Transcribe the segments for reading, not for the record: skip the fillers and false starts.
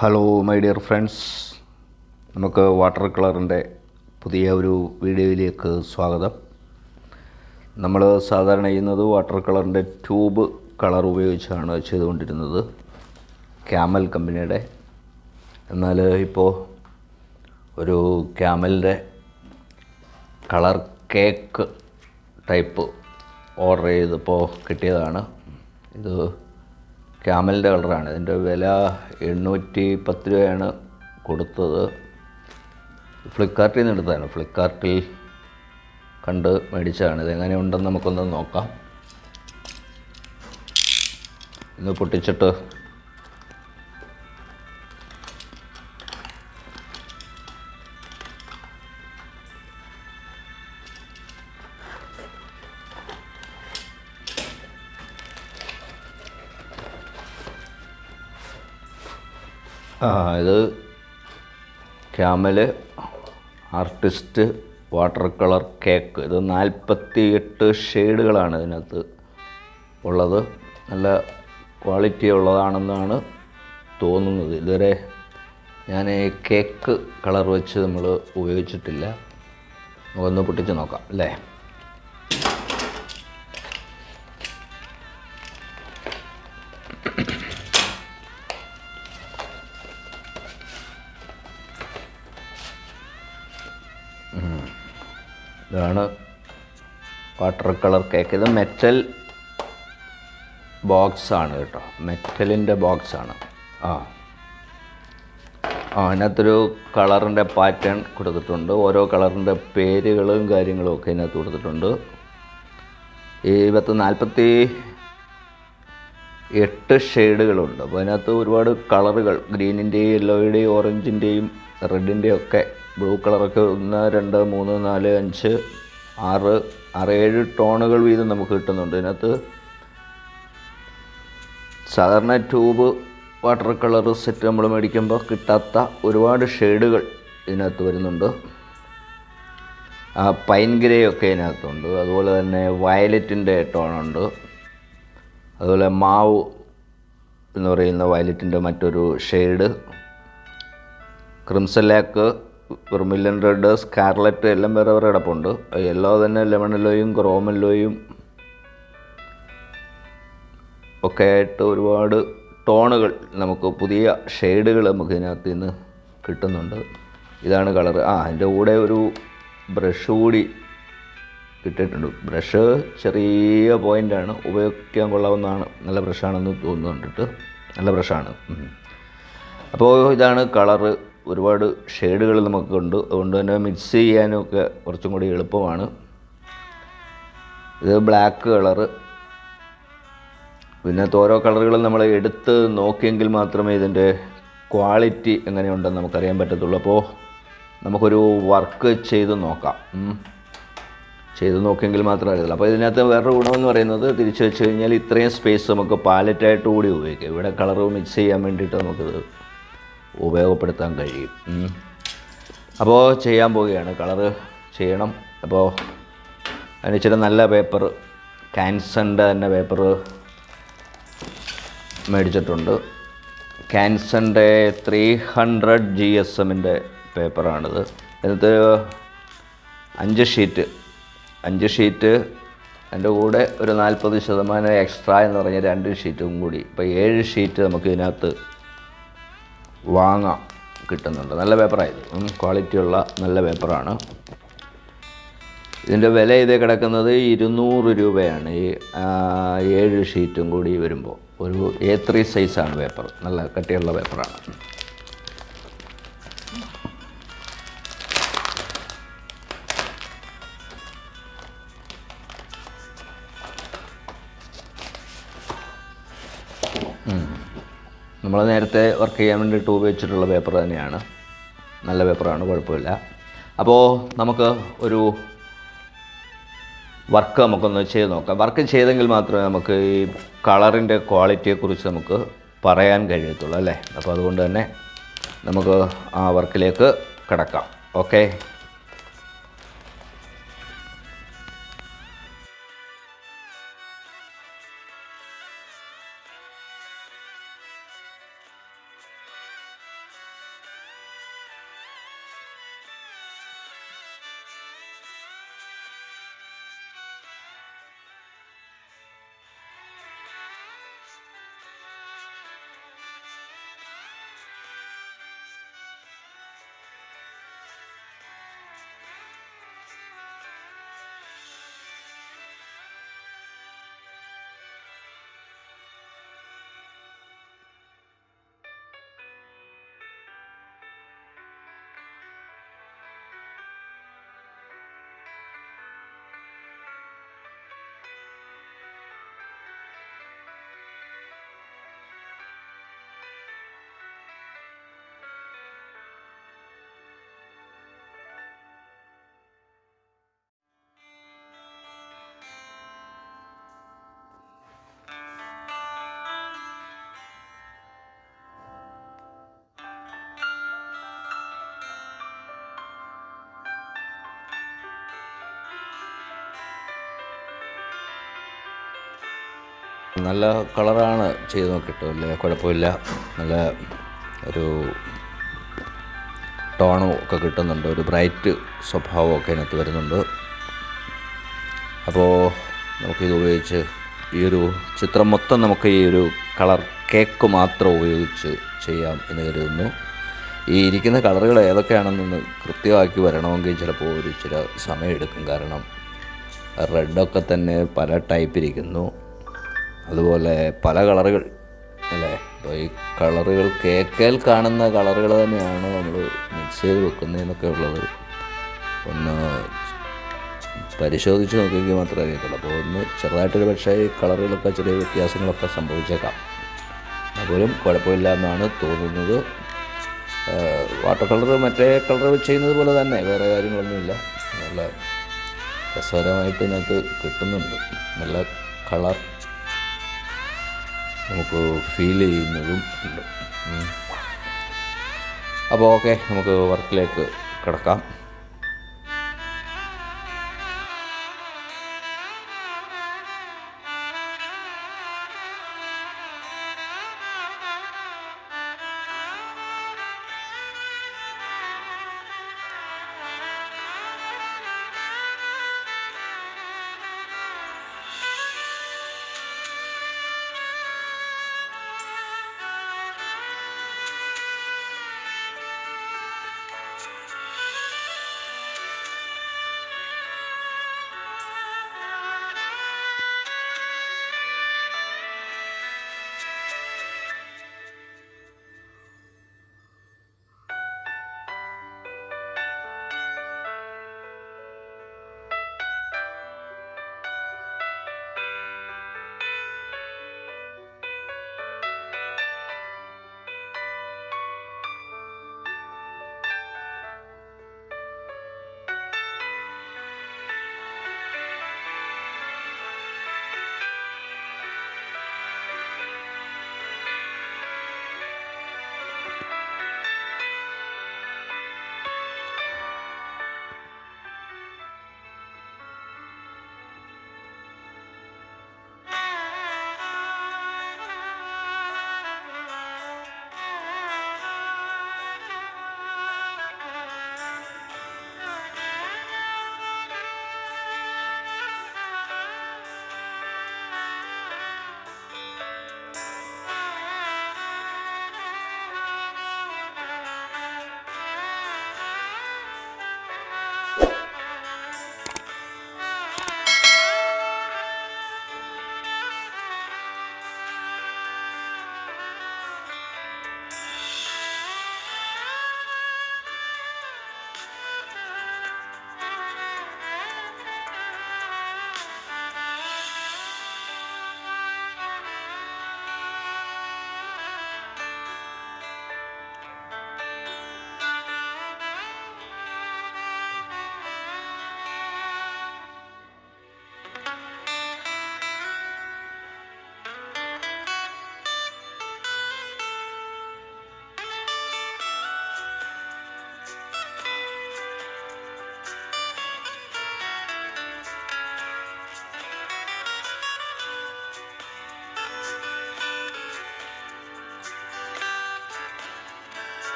Hello my dear friends, നമുക്ക് water കളറിൻ്റെ പുതിയ ഒരു വീഡിയോയിലേക്ക് സ്വാഗതം. നമ്മൾ സാധാരണ ചെയ്യുന്നത് വാട്ടർ കളറിൻ്റെ ട്യൂബ് കളർ ഉപയോഗിച്ചാണ് ചെയ്തുകൊണ്ടിരുന്നത്, ക്യാമൽ കമ്പനിയുടെ. എന്നാൽ ഇപ്പോൾ ഒരു ക്യാമലിൻ്റെ കളർ കേക്ക് ടൈപ്പ് ഓർഡർ ചെയ്തപ്പോൾ കിട്ടിയതാണ്. ഇത് ക്യാമലിൻ്റെ കളറാണ്. ഇതിൻ്റെ വില 810 രൂപയാണ് കൊടുത്തത്. ഫ്ലിപ്കാർട്ടിൽ നിന്ന് എടുത്തതാണ്. ഫ്ലിപ്കാർട്ടിൽ കണ്ട് മേടിച്ചതാണ്. ഇതെങ്ങനെയുണ്ടെന്ന് നമുക്കൊന്ന് നോക്കാം. ഇന്ന് പൊട്ടിച്ചിട്ട് ഇത് camel artist water colour cake. ഇത് 48 ഷെയ്ഡുകളാണ് ഇതിനകത്ത് ഉള്ളത്. നല്ല ക്വാളിറ്റി ഉള്ളതാണെന്നാണ് തോന്നുന്നത്. ഇതുവരെ ഞാൻ കേക്ക് കളർ വെച്ച് നമ്മൾ ഉപയോഗിച്ചിട്ടില്ല. നമുക്കൊന്ന് പൊട്ടിച്ച് നോക്കാം അല്ലേ. ഇതാണ് വാട്ടർ കളർ കേക്ക്. ഇത് മെറ്റൽ ബോക്സാണ് കേട്ടോ, മെറ്റലിൻ്റെ ബോക്സാണ്. അതിനകത്തൊരു കളറിൻ്റെ പാറ്റേൺ കൊടുത്തിട്ടുണ്ട്. ഓരോ കളറിൻ്റെ പേരുകളും കാര്യങ്ങളും ഒക്കെ ഇതിനകത്ത് കൊടുത്തിട്ടുണ്ട്. ഈ 48 ഷെയ്ഡുകളുണ്ട്. അപ്പോൾ അതിനകത്ത് ഒരുപാട് കളറുകൾ, ഗ്രീനിൻ്റെയും യെല്ലോയുടെയും ഓറഞ്ചിൻ്റെയും റെഡിൻ്റെയും ഒക്കെ, ബ്ലൂ കളറൊക്കെ 1 2 3 4 5 6 7 ടോണുകൾ വീതം നമുക്ക് കിട്ടുന്നുണ്ട്. ഇതിനകത്ത് സാധാരണ ട്യൂബ് വാട്ടർ കളർ സെറ്റ് നമ്മൾ മേടിക്കുമ്പോൾ കിട്ടാത്ത ഒരുപാട് ഷെയ്ഡുകൾ ഇതിനകത്ത് വരുന്നുണ്ട്. പൈൻ ഗ്രേ ഒക്കെ ഇതിനകത്തുണ്ട്. അതുപോലെ തന്നെ വയലറ്റിൻ്റെ ടോണുണ്ട്. അതുപോലെ മാവ് എന്ന് പറയുന്ന വയലറ്റിൻ്റെ മറ്റൊരു shade, crimson lake, vermilion red, scarlet എല്ലാം വേറെ വേറെ കിടപ്പുണ്ട്. യെല്ലോ തന്നെ ലെമൺ യെല്ലോയും ക്രോം യെല്ലോയും ഒക്കെ ആയിട്ട് ഒരുപാട് ടോണുകൾ, നമുക്ക് പുതിയ ഷെയ്ഡുകൾ നമുക്ക് ഇതിനകത്ത് നിന്ന് കിട്ടുന്നുണ്ട്. ഇതാണ് കളർ. അതിൻ്റെ കൂടെ ഒരു ബ്രഷ് കൂടി കിട്ടിയിട്ടുണ്ട്. ബ്രഷ് ചെറിയ പോയിൻ്റാണ്, ഉപയോഗിക്കാൻ കൊള്ളാവുന്നതാണ്. നല്ല ബ്രഷാണെന്ന് തോന്നുന്നുണ്ടിട്ട്, നല്ല ബ്രഷാണ്. അപ്പോൾ ഇതാണ് കളറ്. ഒരുപാട് ഷെയ്ഡുകൾ നമുക്കുണ്ട്. അതുകൊണ്ട് തന്നെ മിക്സ് ചെയ്യാനൊക്കെ കുറച്ചും കൂടി എളുപ്പമാണ്. ഇത് ബ്ലാക്ക് കളറ്. പിന്നെ ഓരോ കളറുകളും നമ്മൾ എടുത്ത് നോക്കിയെങ്കിൽ മാത്രമേ ഇതിൻ്റെ ക്വാളിറ്റി എങ്ങനെയുണ്ടെന്ന് നമുക്കറിയാൻ പറ്റത്തുള്ളൂ. അപ്പോൾ നമുക്കൊരു വർക്ക് ചെയ്ത് നോക്കാം. ചെയ്ത് നോക്കിയെങ്കിൽ മാത്രമേ അറിയുള്ളൂ. അപ്പോൾ ഇതിനകത്ത് വേറൊരു ഗുണമെന്ന് പറയുന്നത്, തിരിച്ചു വെച്ച് കഴിഞ്ഞാൽ ഇത്രയും സ്പേസ് നമുക്ക് പാലറ്റായിട്ട് കൂടി ഉപയോഗിക്കാം. ഇവിടെ കളറ് മിക്സ് ചെയ്യാൻ വേണ്ടിയിട്ട് നമുക്കിത് ഉപയോഗപ്പെടുത്താൻ കഴിയും. അപ്പോൾ ചെയ്യാൻ പോവുകയാണ്, കളറ് ചെയ്യണം. അപ്പോൾ അതിന് ഇച്ചിരി നല്ല പേപ്പർ, ക്യാൻസൻ്റെ തന്നെ പേപ്പർ മേടിച്ചിട്ടുണ്ട്. ക്യാൻസൻ്റെ 300 GSM-ൻ്റെ പേപ്പറാണിത്. ഇതിനകത്ത് 5 ഷീറ്റ്, അതിൻ്റെ കൂടെ ഒരു 40% എക്സ്ട്രാ എന്ന് പറഞ്ഞാൽ 2 ഷീറ്റും കൂടി, ഇപ്പോൾ 7 ഷീറ്റ് നമുക്ക് ഇതിനകത്ത് വാങ്ങാം, കിട്ടുന്നുണ്ട്. നല്ല പേപ്പറായത്, ക്വാളിറ്റിയുള്ള നല്ല പേപ്പറാണ്. ഇതിൻ്റെ വില ഇതേ കിടക്കുന്നത് 200 രൂപയാണ്. ഈ 7 ഷീറ്റും കൂടി വരുമ്പോൾ ഒരു A3 സൈസാണ് പേപ്പർ, നല്ല കട്ടിയുള്ള പേപ്പറാണ്. നമ്മൾ നേരത്തെ വർക്ക് ചെയ്യാൻ വേണ്ടിയിട്ട് ഉപയോഗിച്ചിട്ടുള്ള പേപ്പർ തന്നെയാണ്, നല്ല പേപ്പറാണ്, കുഴപ്പമില്ല. അപ്പോൾ നമുക്ക് ഒരു വർക്ക് നമുക്കൊന്ന് ചെയ്ത് നോക്കാം. വർക്ക് ചെയ്തെങ്കിൽ മാത്രമേ നമുക്ക് ഈ കളറിൻ്റെ ക്വാളിറ്റിയെക്കുറിച്ച് നമുക്ക് പറയാൻ കഴിയത്തുള്ളൂ അല്ലേ. അപ്പോൾ അതുകൊണ്ട് തന്നെ നമുക്ക് ആ വർക്കിലേക്ക് കിടക്കാം. ഓക്കെ. നല്ല കളറാണ് ചെയ്ത് നോക്കിയിട്ട്, വലിയ കുഴപ്പമില്ല. നല്ല ഒരു ടോണും ഒക്കെ കിട്ടുന്നുണ്ട്, ഒരു ബ്രൈറ്റ് സ്വഭാവമൊക്കെ അതിനകത്ത് വരുന്നുണ്ട്. അപ്പോൾ നമുക്കിത് ഉപയോഗിച്ച് ഈ ഒരു ചിത്രം മൊത്തം നമുക്ക് ഈ ഒരു കളർ കേക്ക് മാത്രം ഉപയോഗിച്ച് ചെയ്യാം എന്ന് കരുതുന്നു. ഈ ഇരിക്കുന്ന കളറുകൾ ഏതൊക്കെയാണെന്നൊന്ന് കൃത്യമാക്കി വരണമെങ്കിൽ ചിലപ്പോൾ ഒരു ചില സമയമെടുക്കും. കാരണം റെഡൊക്കെ തന്നെ പല ടൈപ്പ് ഇരിക്കുന്നു, അതുപോലെ പല കളറുകൾ അല്ലേ. അപ്പോൾ ഈ കളറുകൾ കേക്കിൽ കാണുന്ന കളറുകൾ തന്നെയാണ് നമ്മൾ മിക്സ് ചെയ്ത് വെക്കുന്നതെന്നൊക്കെ ഉള്ളത് ഒന്ന് പരിശോധിച്ച് നോക്കിയെങ്കിൽ മാത്രമേ അറിയത്തുള്ളൂ. അപ്പോൾ ഒന്ന് ചെറുതായിട്ടൊരു പക്ഷേ ഈ കളറുകളൊക്കെ ചെറിയ വ്യത്യാസങ്ങളൊക്കെ സംഭവിച്ചേക്കാം. അതുപോലും കുഴപ്പമില്ല എന്നാണ് തോന്നുന്നത്. വാട്ടർ കളർ മറ്റേ കളർ ചെയ്യുന്നത് പോലെ തന്നെ, വേറെ കാര്യങ്ങളൊന്നുമില്ല. നല്ല രസകരമായിട്ട് ഇതിനകത്ത് കിട്ടുന്നുണ്ട്, നല്ല കളർ നമുക്ക് ഫീൽ ചെയ്യുന്നതും ഉണ്ട്. അപ്പോൾ ഓക്കെ, നമുക്ക് വർക്കിലേക്ക് കിടക്കാം.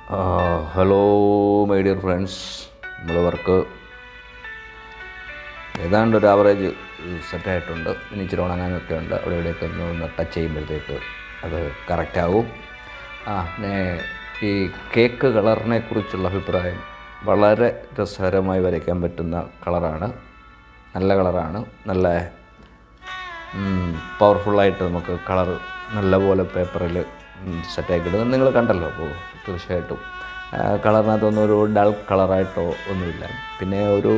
ഹലോ മൈ ഡിയർ ഫ്രണ്ട്സ്, നമ്മൾ വർക്ക് ഏതാണ്ട് ഒരു ആവറേജ് സെറ്റായിട്ടുണ്ട്. ഇനി ഇച്ചിരി ഉണങ്ങാനൊക്കെ ഉണ്ട്. അവിടെ ഇവിടെയൊക്കെ ഒന്ന് ടച്ച് ചെയ്യുമ്പോഴത്തേക്ക് അത് കറക്റ്റാവും. പിന്നെ ഈ കേക്ക് കളറിനെ കുറിച്ചുള്ള അഭിപ്രായം വളരെ രസകരമായി വരയ്ക്കാൻ പറ്റുന്ന കളറാണ്. നല്ല കളറാണ്. നല്ല പവർഫുള്ളായിട്ട് നമുക്ക് കളറ് നല്ലപോലെ പേപ്പറിൽ സെറ്റാക്കി ഇടുന്നത് നിങ്ങൾ കണ്ടല്ലോ. അപ്പോൾ തീർച്ചയായിട്ടും കളറിനകത്തൊന്നും ഒരു ഡൾ കളറായിട്ടോ ഒന്നുമില്ല. പിന്നെ ഒരു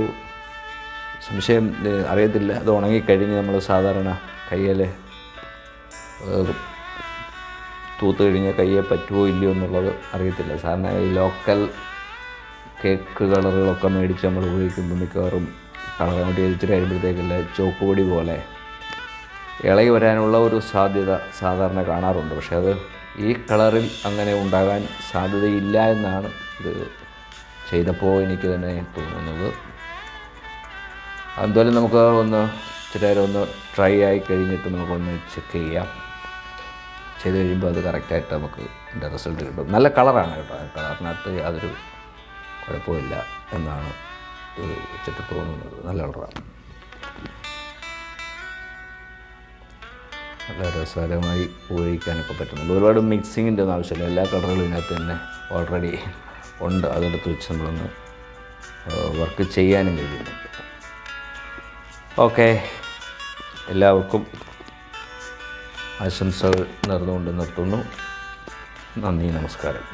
സംശയം അറിയത്തില്ല, അത് ഉണങ്ങിക്കഴിഞ്ഞ് നമ്മൾ സാധാരണ കയ്യിൽ തൂത്ത് കഴിഞ്ഞാൽ കയ്യെ പറ്റുമോ ഇല്ലയോ എന്നുള്ളത് അറിയത്തില്ല. സാധാരണ ഈ ലോക്കൽ കേക്ക് കളറുകളൊക്കെ മേടിച്ച് നമ്മൾ ഉപയോഗിക്കുമ്പോൾ മിക്കവാറും കളർ അങ്ങോട്ട് ഇച്ചിരി കഴിയുമ്പോഴത്തേക്കല്ല ചോക്ക് പൊടി പോലെ ഇളകി വരാനുള്ള ഒരു സാധ്യത സാധാരണ കാണാറുണ്ട്. പക്ഷേ അത് ഈ കളറിൽ അങ്ങനെ ഉണ്ടാകാൻ സാധ്യതയില്ല എന്നാണ് ഇത് ചെയ്തപ്പോൾ എനിക്ക് തന്നെ തോന്നുന്നത്. എന്തായാലും നമുക്ക് ഒന്ന് ഇച്ചിരി നേരം ഒന്ന് ട്രൈ ആയി കഴിഞ്ഞിട്ട് നമുക്കൊന്ന് ചെക്ക് ചെയ്യാം. ചെയ്ത് കഴിയുമ്പോൾ അത് കറക്റ്റായിട്ട് നമുക്ക് അതിൻ്റെ റിസൾട്ട് കിട്ടും. നല്ല കളറാണ് കേട്ടോ. കളറിനകത്ത് യാതൊരു കുഴപ്പമില്ല എന്നാണ് വെച്ചിട്ട് തോന്നുന്നത്. നല്ല കളറാണ്. നല്ല രസകരമായി ഉപയോഗിക്കാനൊക്കെ പറ്റുന്നുണ്ട്. ഒരുപാട് മിക്സിങ്ങിൻ്റെ ഒന്നും ആവശ്യമില്ല. എല്ലാ കളറുകളും ഇതിനകത്ത് തന്നെ ഓൾറെഡി ഉണ്ട്. അതെടുത്ത് വെച്ച് നമ്മളൊന്ന് വർക്ക് ചെയ്യാനും കഴിയുന്നുണ്ട്. ഓക്കെ, എല്ലാവർക്കും ആശംസകൾ നേർന്നുകൊണ്ട് നിർത്തുന്നു. നന്ദി, നമസ്കാരം.